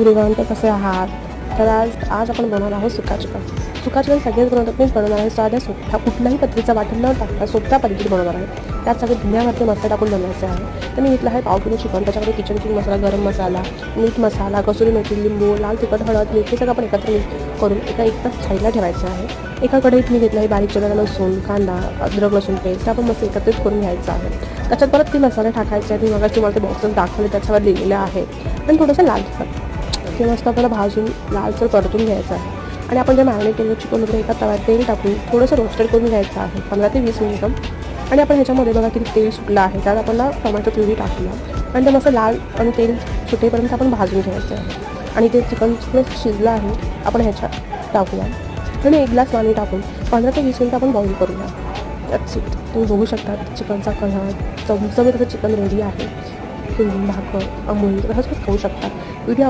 Everyone, तर कसे आहात? तर आज आपण बनवणार आहोत सुका चिकन. सुका चिकन सगळेच बनवतात, मी बनवणार आहे साध्या सोप्या, कुठल्याही पद्धतीचा वाटण न टाकता सोप्या पद्धतीत बनवणार आहे. त्यात सगळे धुण्यावरचे मसाले टाकून बनवायचे आहे. तर मी घेतला आहे पाव किलो चिकन, त्याच्यामध्ये किचन किंग मसाला, गरम मसाला, मीठ मसाला, कसुरी मेथी, लिंबू, लाल तिखट, हळद, मीठ हे सगळं आपण एकत्र करून एकच साईडला ठेवायचं आहे. एका कढईत मी घेतला आहे बारीक चिरलेला लसूण, कांदा, अद्रक लसूण पेस्ट आपण मस्त एकत्रित करून घ्यायचं आहे. त्याच्यात परत ते मसाले टाकायचे आहेत. मी मगाशी तुम्हाला ते बॉक्सेस दाखवले त्याच्यावर लिहिलेले आहे. आणि थोडंसं लाल तिखट ते मस्त आपल्याला भाजून लालसर परतून घ्यायचं आहे. आणि आपण जे मॅरिनेट केलेलं चिकन वगैरे एका तव्यात तेल टाकून थोडंसं रोस्टेड करून घ्यायचं आहे 15 ते 20 मिनिटं. आणि आपण ह्याच्यामध्ये बघा किती तेल सुटलं आहे, त्यात आपण टोमॅटो प्युरी टाकूया आणि ते मस्त लाल आणि तेल सुटेपर्यंत आपण भाजून घ्यायचं आहे. आणि ते चिकन शिजलं आहे, आपण ह्याच्यात टाकूया आणि 1 ग्लास पाणी टाकून 15 ते 20 मिनिटं आपण बॉईल करूया. त्याच तुम्ही बघू शकता चिकनचा कलर चमचमीत असं चिकन रेडी आहे. तुम्ही भाकर अमूल तसंच खाऊ शकता.